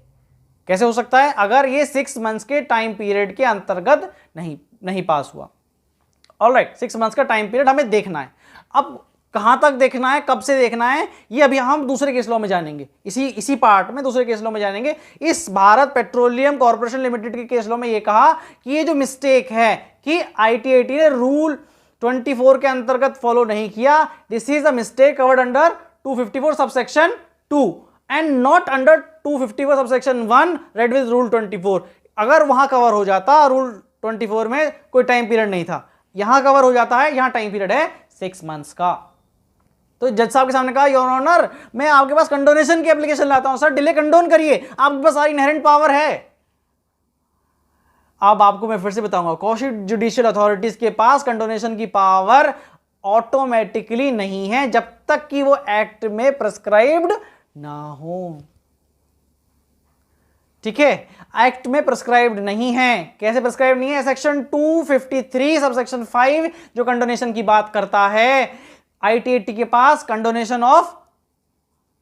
कैसे हो सकता है? अगर ये 6 मंथ्स के टाइम पीरियड के अंतर्गत नहीं पास हुआ। ऑलराइट, 6 मंथ्स का टाइम पीरियड हमें देखना है। अब कहां तक देखना है, कब से देखना है, ये अभी हम दूसरे केस लॉ में जानेंगे, इसी पार्ट में दूसरे केस लॉ में जानेंगे। इस भारत पेट्रोलियम कॉर्पोरेशन लिमिटेड के केस लॉ में ये कहा कि ये जो मिस्टेक है कि ITAT ने रूल 24 के अंतर्गत फॉलो नहीं किया, this is a mistake covered under 254 subsection 2 and not under 254 subsection 1 read with rule 24। अगर वहां कवर हो जाता, रूल 24 में कोई टाइम पीरियड नहीं था, यहां कवर हो जाता है, यहां टाइम पीरियड है 6 मंथ्स का। तो जज साहब के सामने कहा, योर ऑनर मैं आपके पास कंडोनेशन की एप्लीकेशन लाता हूं, सर डिले कंडोन करिए, आपके पास सारी इनहेरेंट पावर है। अब आपको मैं फिर से बताऊंगा, कौशिक जुडिशियल अथॉरिटीज के पास कंडोनेशन की पावर ऑटोमेटिकली नहीं है जब तक कि वो एक्ट में प्रेस्क्राइब्ड ना हो। ठीक है, एक्ट में प्रेस्क्राइब्ड नहीं है। कैसे प्रेस्क्राइब्ड नहीं है? सेक्शन 253 सबसेक्शन 5 जो कंडोनेशन की बात करता है, ITAT के पास condonation of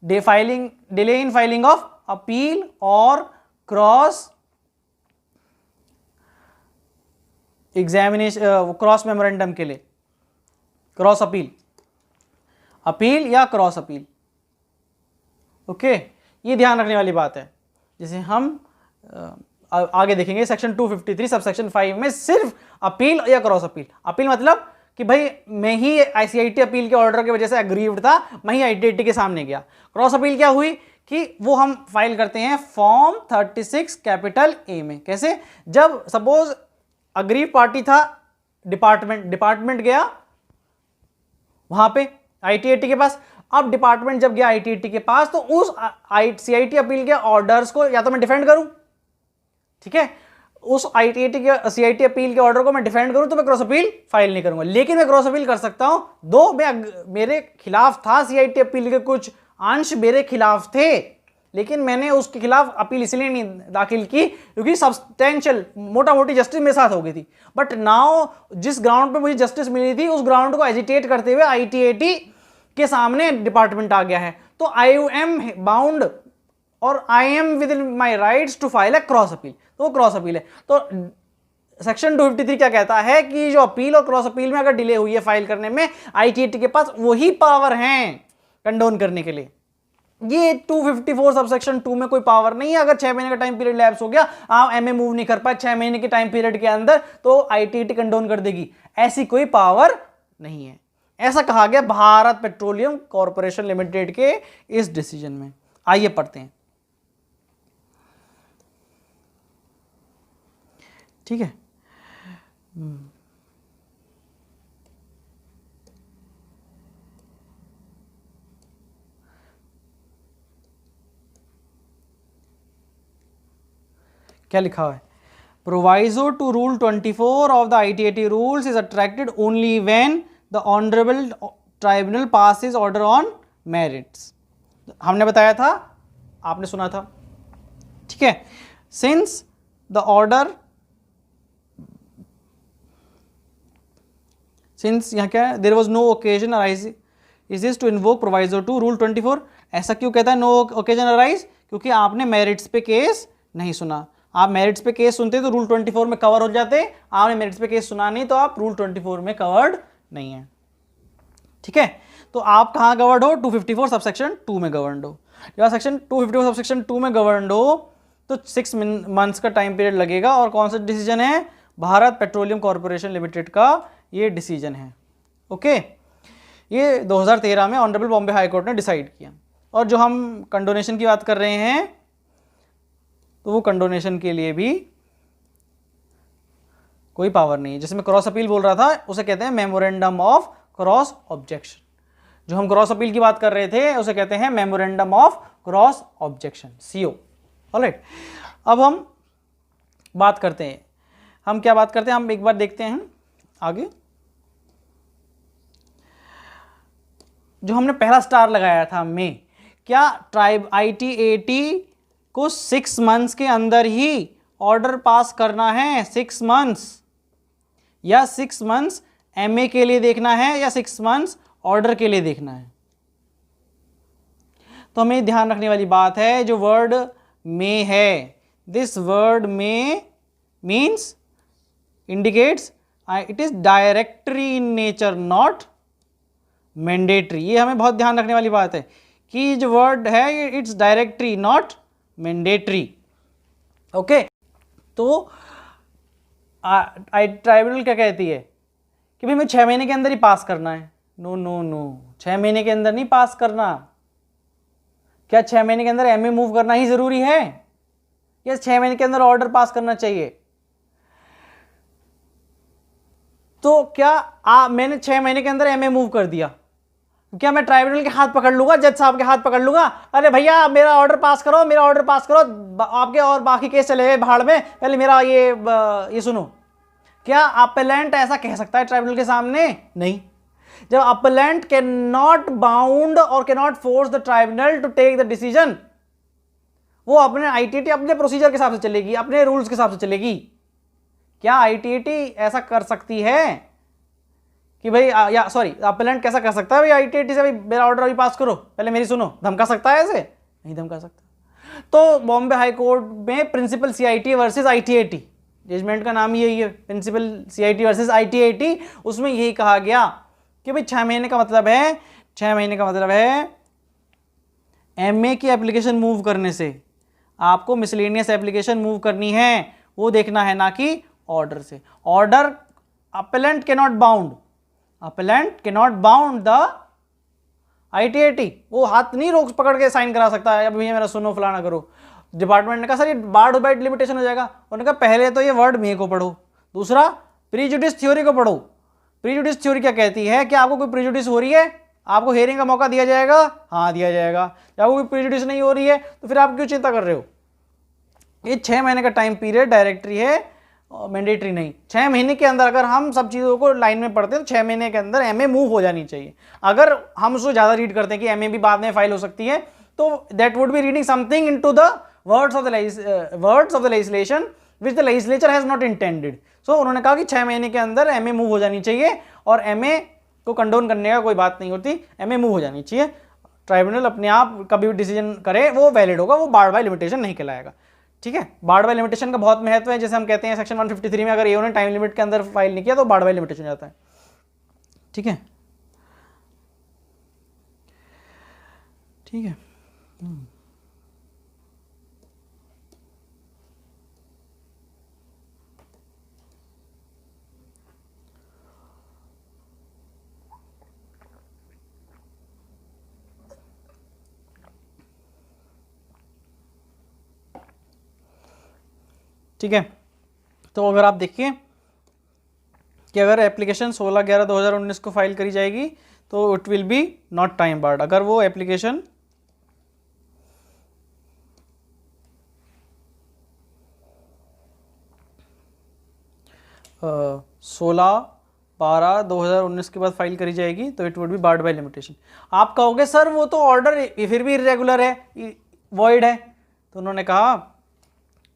delay in filing of appeal और क्रॉस एग्जामिनेशन, क्रॉस मेमोरेंडम के लिए, क्रॉस अपील या क्रॉस अपील। ओके, ये ध्यान रखने वाली बात है। जैसे हम आगे देखेंगे सेक्शन 253 सबसेक्शन 5 में सिर्फ अपील या क्रॉस अपील मतलब कि भाई मैं ही ICIT अपील के ऑर्डर की वजह से एग्रीव्ड था, मैं ही ITAT के सामने गया। क्रॉस अपील क्या हुई कि वो हम फाइल करते हैं फॉर्म 36 कैपिटल A में। कैसे? जब सपोज अग्रीव पार्टी था डिपार्टमेंट गया वहां पे ITAT के पास, अब डिपार्टमेंट जब गया ITAT के पास तो उस CIT अपील के ऑर्डर्स को या तो मैं डिफेंड करूं, ठीक है, उस ITAT के CIT अपील के ऑर्डर को मैं डिफेंड करूं तो मैं क्रॉस अपील फाइल नहीं करूंगा। लेकिन मैं क्रॉस अपील कर सकता हूं, दो मेरे खिलाफ था, CIT अपील के कुछ अंश मेरे खिलाफ थे, लेकिन मैंने उसके खिलाफ अपील इसलिए नहीं दाखिल की क्योंकि सब्सटेंशियल मोटा मोटी जस्टिस मेरे साथ हो गई थी। बट नाउ जिस ग्राउंड पे मुझे जस्टिस मिली थी उस ग्राउंड को एजिटेट करते हुए ITAT के सामने डिपार्टमेंट आ गया है, तो आई एम बाउंड और I am within my rights to file a cross appeal, तो वो क्रॉस अपील है। तो सेक्शन 253 क्या कहता है कि जो अपील और क्रॉस अपील में अगर डिले हुई है फाइल करने में, ITAT के पास वही पावर है कंडोन करने के लिए। ये 254 सबसेक्शन 2 में कोई पावर नहीं है। अगर 6 महीने का टाइम पीरियड लैप्स हो गया, आप MA मूव नहीं कर पाए 6 महीने के टाइम पीरियड के अंदर, तो ITAT कंडोन कर देगी, ऐसी कोई पावर नहीं है। ऐसा कहा गया भारत पेट्रोलियम कॉर्पोरेशन लिमिटेड के इस डिसीजन में। आइए पढ़ते हैं, ठीक है। क्या लिखा है? Proviso to rule 24 of the ITAT rules is attracted only when the honourable tribunal passes order on merits. हमने बताया था, आपने सुना था, ठीक है। सिंस द ऑर्डर, सिंस यहाँ क्या है, there was no occasion arise is this to invoke proviso to rule 24। ऐसा क्यों कहता है नो ओकेजन अराइज? क्योंकि आपने मेरिट्स पे केस नहीं सुना। आप मेरिट्स पे केस सुनते तो रूल 24 में कवर हो जाते, आपने मेरिट्स पे केस सुना नहीं तो आप रूल 24 में कवर्ड नहीं है, ठीक है। तो आप कहाँ गवर्नड हो? 254 सबसेक्शन 2 में गवर्नड हो। या सेक्शन 254 सबसेक्शन 2 में गवर्नड हो तो 6 मंथ्स का टाइम पीरियड लगेगा। और कौन सा डिसीजन है? भारत पेट्रोलियम कॉर्पोरेशन लिमिटेड का ये डिसीजन है। ओके, ये 2013 में ऑनरेबल बॉम्बे हाई कोर्ट ने डिसाइड किया। और जो हम कंडोनेशन की बात कर रहे हैं तो वो कंडोनेशन के लिए भी कोई पावर नहीं है। जिसमें क्रॉस अपील बोल रहा था उसे कहते हैं मेमोरेंडम ऑफ क्रॉस ऑब्जेक्शन। जो हम क्रॉस अपील की बात कर रहे थे उसे कहते हैं memorandum of cross objection, CO। Alright, अब हम बात करते हैं, हम क्या बात करते हैं, हम एक बार देखते हैं आगे। जो हमने पहला स्टार लगाया था में, क्या ट्राइब ITAT को 6 मंथ्स के अंदर ही ऑर्डर पास करना है? 6 मंथ्स, या 6 मंथ्स MA के लिए देखना है, या 6 मंथ्स ऑर्डर के लिए देखना है? तो हमें ध्यान रखने वाली बात है, जो वर्ड में है, दिस वर्ड में means indicates it is directory in nature not mandatory. ये हमें बहुत ध्यान रखने वाली बात है कि जो वर्ड है it's directory not mandatory. Okay, तो ट्राइब्यूनल क्या कहती है कि भाई मैं 6 महीने के अंदर ही पास करना है? नो नो नो, 6 महीने के अंदर नहीं पास करना। क्या 6 महीने के अंदर MA मूव करना ही जरूरी है, या 6 महीने के अंदर ऑर्डर पास करना चाहिए? तो क्या मैंने 6 महीने के अंदर MA मूव कर दिया, क्या मैं ट्राइब्यूनल के हाथ पकड़ लूंगा, जज साहब के हाथ पकड़ लूंगा, अरे भैया मेरा ऑर्डर पास करो, मेरा ऑर्डर पास करो, आपके और बाकी केस चले गए भाड़ में, पहले मेरा ये सुनो? क्या अपेलेंट ऐसा कह सकता है ट्राइब्यूनल के सामने? नहीं। जब अपेलेंट कैन नॉट बाउंड और can not force the tribunal to take the decision, वो अपने ITAT अपने प्रोसीजर के हिसाब से चलेगी, अपने रूल्स के हिसाब से चलेगी। क्या ITAT ऐसा कर सकती है कि भाई या सॉरी अपेलेंट कैसा कर सकता है भाई ITAT से भाई मेरा ऑर्डर अभी पास करो, पहले मेरी सुनो? धमका सकता है ऐसे? नहीं धमका सकता। तो बॉम्बे हाई कोर्ट में principal CIT versus ITAT, judgment का नाम यही है, प्रिंसिपल CIT वर्सेस ITAT, उसमें यही कहा गया कि भाई 6 महीने का मतलब है, 6 महीने का मतलब है MA की एप्लीकेशन मूव करने से आपको मिसलेनियस एप्लीकेशन मूव करनी है, वो देखना है, ना कि ऑर्डर से। Order appellant can not bound, appellant can not bound the ITAT, वो हाथ नहीं रोक पकड़ के साइन करा सकता है, अब भैया मेरा सुनो फलाना करो। डिपार्टमेंट ने कहा सर ये बार्ड बाइट लिमिटेशन हो जाएगा, उन्होंने कहा पहले तो ये वर्ड मे को पढ़ो, दूसरा प्रीजुडिस थ्योरी को पढ़ो। प्रीजुडिस थ्योरी क्या कहती है कि आपको कोई प्रीजुडिस हो रही है, आपको हियरिंग का मौका दिया जाएगा? हाँ दिया जाएगा। जब आपको कोई प्रीजुडिस नहीं हो रही है तो फिर आप क्यों चिंता कर रहे हो? ये 6 महीने का टाइम पीरियड डायरेक्टरी है, मैंडेटरी नहीं। 6 महीने के अंदर अगर हम सब चीज़ों को लाइन में पढ़ते हैं तो 6 महीने के अंदर MA मूव हो जानी चाहिए। अगर हम उसको ज़्यादा रीड करते हैं कि MA भी बाद में फाइल हो सकती है, तो that would be reading something into the words of the legislation which the legislature has not intended. So उन्होंने कहा कि 6 महीने के अंदर MA मूव हो जानी चाहिए, और MA को कंडोन करने का कोई बात नहीं होती, MA मूव हो जानी चाहिए। ट्राइब्यूनल अपने आप कभी भी डिसीजन करे वो वैलिड होगा, वो बार्ड बाय लिमिटेशन नहीं कहलाएगा। ठीक है, बार्ड बाय लिमिटेशन का बहुत महत्व है। जैसे हम कहते हैं सेक्शन 153 में अगर AO ने टाइम लिमिट के अंदर फाइल नहीं किया तो बार्ड बाय लिमिटेशन हो जाता है। ठीक है, ठीक है। ठीक है, तो अगर आप देखिए कि अगर एप्लीकेशन 16/11/2019 को फाइल करी जाएगी तो it will be not time barred. अगर वो एप्लीकेशन 16/12/2019 के बाद फाइल करी जाएगी तो it would be board by limitation. आप कहोगे सर वो तो ऑर्डर फिर भी इरेगुलर है, वॉइड है। तो उन्होंने कहा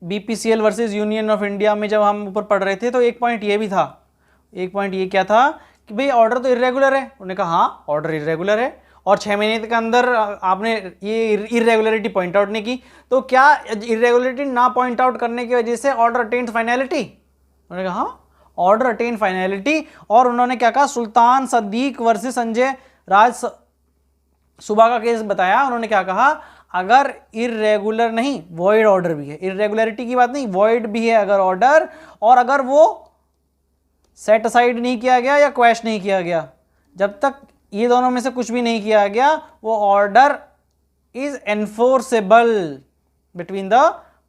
BPCL versus union of India में जब हम ऊपर पढ़ रहे थे तो एक पॉइंट ये भी था, एक पॉइंट ये क्या था कि भाई ऑर्डर तो इरेगुलर है। उन्होंने कहा हाँ ऑर्डर इरेगुलर है और 6 महीने के अंदर आपने ये इरेगुलरिटी पॉइंट आउट नहीं की, तो क्या इरेगुलरिटी ना पॉइंट आउट करने की वजह से ऑर्डर अटेन्ड फाइनलिटी? उन्होंने कहा हाँ ऑर्डर अटेन फाइनलिटी। और उन्होंने क्या कहा, सुल्तान सदीक वर्सेस संजय राज सुबह का केस बताया, उन्होंने क्या कहा, अगर इर्रेगुलर नहीं, वॉइड ऑर्डर भी है, इर्रेगुलरिटी की बात नहीं, वॉइड भी है अगर ऑर्डर, और अगर वो सेट असाइड नहीं किया गया या क्वैश नहीं किया गया, जब तक ये दोनों में से कुछ भी नहीं किया गया, वो order is enforceable between the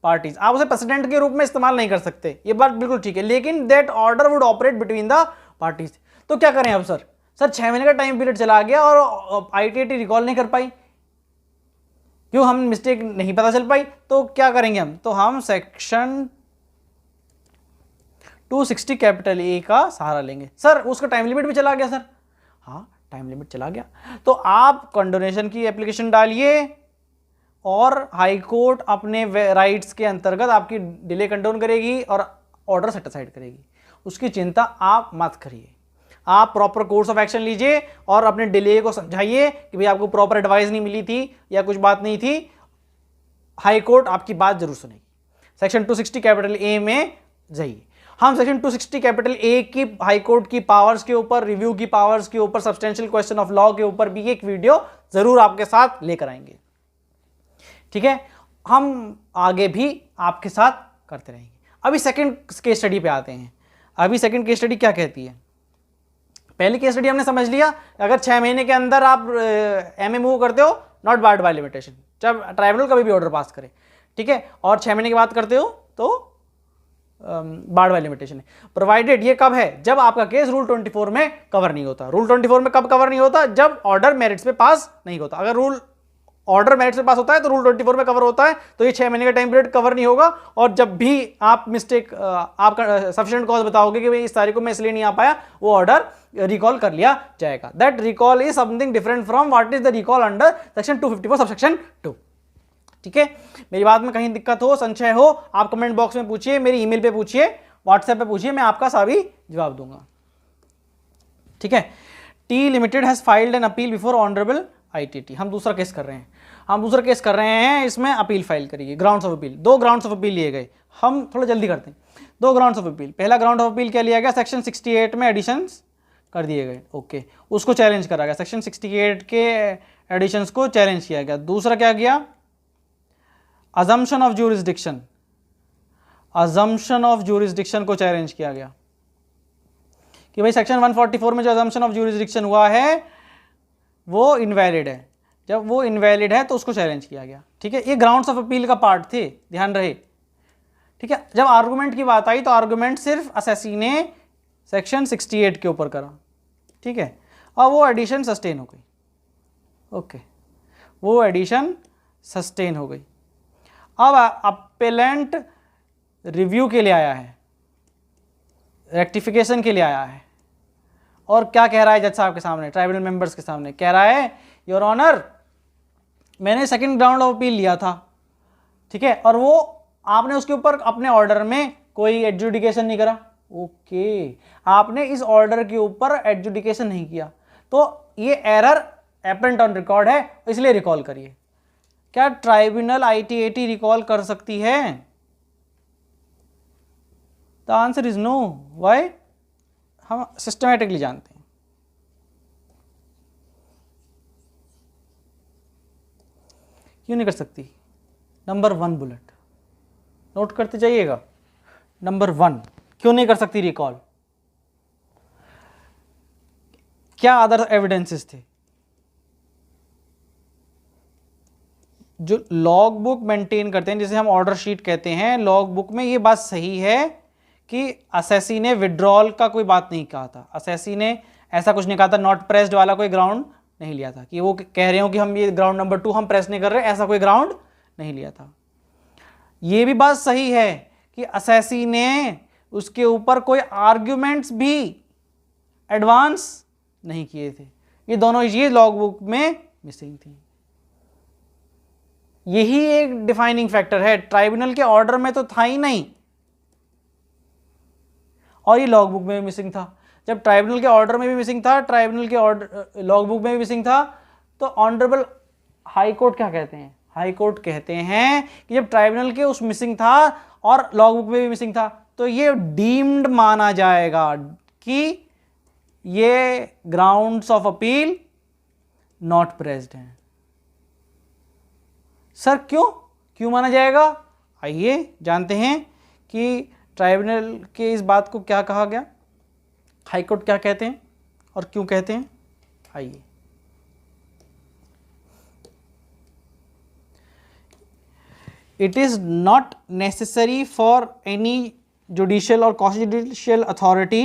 parties. आप उसे प्रेसिडेंट के रूप में इस्तेमाल नहीं कर सकते, ये बात बिल्कुल ठीक है, लेकिन that order would operate between the parties. तो क्या करें अब सर? 6 महीने का टाइम पीरियड चला गया और आईटीएटी रिकॉल नहीं कर पाई, क्यों? हम मिस्टेक नहीं पता चल पाई, तो क्या करेंगे हम? तो हम सेक्शन 260 कैपिटल ए का सहारा लेंगे। सर उसका टाइम लिमिट भी चला गया सर। हाँ, टाइम लिमिट चला गया, तो आप कंडोनेशन की एप्लीकेशन डालिए और हाई कोर्ट अपने राइट्स के अंतर्गत आपकी डिले कंडोन करेगी और ऑर्डर सेटिस्फाइड करेगी। उसकी चिंता आप मत करिए, आप प्रॉपर कोर्स ऑफ एक्शन लीजिए और अपने डिले को समझाइए कि भाई आपको प्रॉपर एडवाइस नहीं मिली थी या कुछ बात नहीं थी, हाई कोर्ट आपकी बात जरूर सुनेगी। सेक्शन 260 कैपिटल ए में जाइए। हम सेक्शन 260 कैपिटल ए की हाई कोर्ट की पावर्स के ऊपर, रिव्यू की पावर्स के ऊपर, सब्सटेंशियल क्वेश्चन ऑफ लॉ के ऊपर भी एक वीडियो जरूर आपके साथ लेकर आएंगे, ठीक है? हम आगे भी आपके साथ करते रहेंगे। अभी सेकंड केस स्टडी पे आते हैं। अभी सेकंड केस स्टडी क्या कहती है? पहली केस स्टडी हमने समझ लिया, अगर 6 महीने के अंदर आप एमए मूव करते हो, नॉट बार्ड बाय लिमिटेशन, जब ट्राइब्यूनल कभी भी ऑर्डर पास करे, ठीक है, और 6 महीने की बात करते हो तो बार्ड बाय लिमिटेशन है, प्रोवाइडेड, ये कब है? जब आपका केस रूल 24 में कवर नहीं होता। रूल 24 में कब कवर नहीं होता? जब ऑर्डर मेरिट्स पे पास नहीं होता। अगर रूल ऑर्डर मेरिट्स पे पास होता है तो रूल 24 में कवर होता है, तो ये 6 महीने का टाइम पीरियड कवर नहीं होगा। और जब भी आप मिस्टेक, आपका सफिशिएंट कॉज बताओगे कि भाई इस तारीख को मैं इसलिए नहीं आ पाया, वो ऑर्डर रिकॉल कर लिया जाएगा। That recall is something different from what is the recall under section 254 subsection 2, ठीक है? मेरी बात में कहीं दिक्कत हो, संशय हो, आप कमेंट बॉक्स में पूछिए, मेरी ईमेल पे पूछिए, व्हाट्सएप पे पूछिए, मैं आपका सभी जवाब दूंगा, ठीक है? T limited has filed an appeal before honourable ITT. हम दूसरा केस कर रहे हैं, इसमें अपील फाइल करिए, grounds of appeal. 2 grounds of appeal लिए गए, हम थोड़ा जल्दी करते हैं। 2 ग्राउंड्स ऑफ अपील। पहला ग्राउंड ऑफ अपील क्या लिया गया? सेक्शन 68 में एडिशंस कर दिए गए, ओके, उसको चैलेंज करा गया, सेक्शन 68 के एडिशंस को चैलेंज किया गया। दूसरा क्या किया? Assumption of jurisdiction, assumption of jurisdiction को चैलेंज किया गया कि भाई सेक्शन 144 में जो अजम्पशन ऑफ ज्यूरिसडिक्शन हुआ है वो इनवैलिड है। जब वो इनवैलिड है तो उसको चैलेंज किया गया, ठीक है? ये ग्राउंड्स ऑफ अपील का पार्ट थे, ध्यान रहे, ठीक है? जब आर्गुमेंट की बात आई तो आर्गुमेंट सिर्फ असेसी ने सेक्शन 68 के ऊपर करा, ठीक है, और वो एडिशन सस्टेन हो गई, ओके, वो एडिशन सस्टेन हो गई। अब अपेलेंट रिव्यू के लिए आया है, रेक्टिफिकेशन के लिए आया है, और क्या कह रहा है जज साहब के सामने, ट्राइब्यूनल मेंबर्स के सामने? कह रहा है, योर ऑनर, मैंने सेकंड ग्राउंड ऑफ अपील लिया था, ठीक है, और वो आपने उसके ऊपर अपने ऑर्डर में कोई एडजुडिकेशन नहीं करा, ओके, आपने इस ऑर्डर के ऊपर एडजुडिकेशन नहीं किया, तो ये एरर एपरेंट ऑन रिकॉर्ड है, इसलिए रिकॉल करिए। क्या ट्राइब्यूनल आईटीएटी रिकॉल कर सकती है? The answer is no. Why? हम सिस्टमैटिकली जानते हैं, क्यों नहीं कर सकती? नंबर 1 बुलेट नोट करते जाइएगा। नंबर 1, क्यों नहीं कर सकती रिकॉल? क्या अदर एविडेंसेस थे? जो लॉग बुक मेंटेन करते हैं, जिसे हम ऑर्डर शीट कहते हैं, लॉग बुक में ये बात सही है कि असेसी ने विड्रॉल का कोई बात नहीं कहा था, असेसी ने ऐसा कुछ नहीं कहा था, नॉट प्रेस्ड वाला कोई ग्राउंड नहीं लिया था कि वो कह रहे हो कि हम ये ग्राउंड नंबर 2 हम प्रेस नहीं कर रहे, ऐसा कोई ग्राउंड नहीं लिया था। ये भी बात सही है कि असेसी ने उसके ऊपर कोई आर्ग्यूमेंट्स भी एडवांस नहीं किए थे। ये दोनों चीज लॉग बुक में मिसिंग थी। यही एक डिफाइनिंग फैक्टर है, ट्राइब्यूनल के ऑर्डर में तो था ही नहीं और ये लॉग बुक में भी मिसिंग था। जब ट्राइब्यूनल के ऑर्डर में भी मिसिंग था, ट्राइब्यूनल के ऑर्डर लॉग बुक में भी मिसिंग था, तो ऑनरेबल हाई कोर्ट क्या कहते हैं? हाई कोर्ट कहते हैं कि जब ट्राइब्यूनल के उस मिसिंग था और लॉग बुक में भी मिसिंग था, तो ये डीम्ड माना जाएगा कि ये grounds of appeal not pressed हैं। सर क्यों माना जाएगा? आइए जानते हैं कि ट्राइब्यूनल के इस बात को क्या कहा गया, हाईकोर्ट क्या कहते हैं और क्यों कहते हैं। आइए, it is not necessary for any judicial or quasi-judicial authority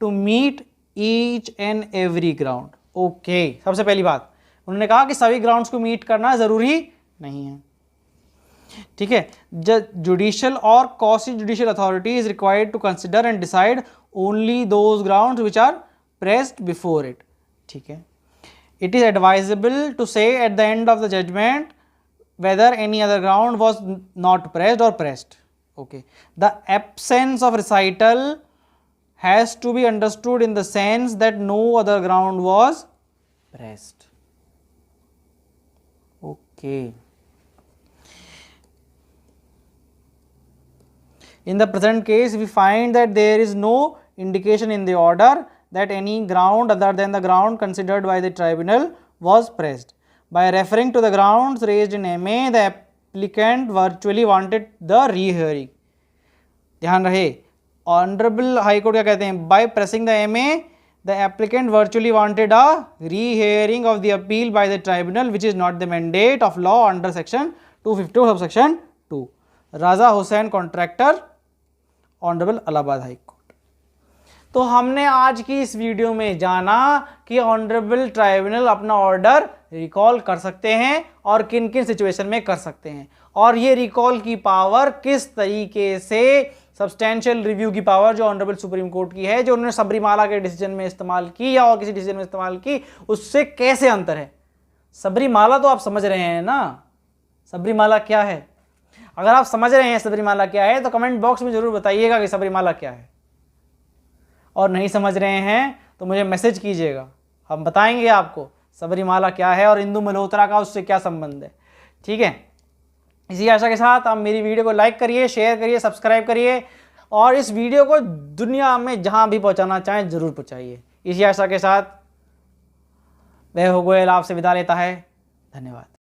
to meet each and every ground। Okay, सबसे पहली बात उन्होंने कहा कि सभी ग्राउंड्स को मीट करना जरूरी नहीं है, ठीक है। जुडिशियल और quasi judicial authority is required to consider and decide only those grounds which are pressed before it, ठीक है। It is advisable to say at the end of the judgment whether any other ground was not pressed or pressed, okay। The absence of recital has to be understood in the sense that no other ground was pressed, okay। In the present case we find that there is no indication in the order that any ground other than the ground considered by the tribunal was pressed। By referring to the grounds raised in MA, the applicant virtually wanted the rehearing। ध्यान रहे, ऑनरेबल हाई कोर्ट क्या कहते हैं, by pressing the MA, the applicant virtually wanted a rehearing of the appeal by the tribunal, which is not the mandate of law under section 252 subsection 2। Raja Hussain contractor, honourable Allahabad high court. तो हमने आज की इस वीडियो में जाना कि ऑनरेबल ट्राइब्यूनल अपना ऑर्डर रिकॉल कर सकते हैं और किन किन सिचुएशन में कर सकते हैं, और ये रिकॉल की पावर किस तरीके से सब्सटेंशियल रिव्यू की पावर जो ऑनरेबल सुप्रीम कोर्ट की है, जो उन्होंने सबरीमाला के डिसीजन में इस्तेमाल की या और किसी डिसीजन में इस्तेमाल की, उससे कैसे अंतर है। सबरीमाला तो आप समझ रहे हैं ना, सबरीमाला क्या है। अगर आप समझ रहे हैं सबरीमाला क्या है तो कमेंट बॉक्स में जरूर बताइएगा कि सबरीमाला क्या है, और नहीं समझ रहे हैं तो मुझे मैसेज कीजिएगा, हम बताएंगे आपको सबरीमाला क्या है और इंदु मल्होत्रा का उससे क्या संबंध है, ठीक है। इसी आशा के साथ आप मेरी वीडियो को लाइक करिए, शेयर करिए, सब्सक्राइब करिए और इस वीडियो को दुनिया में जहां भी पहुंचाना चाहें जरूर पहुंचाइए। इसी आशा के साथ मैं हो गोयल आपसे विदा लेता है, धन्यवाद।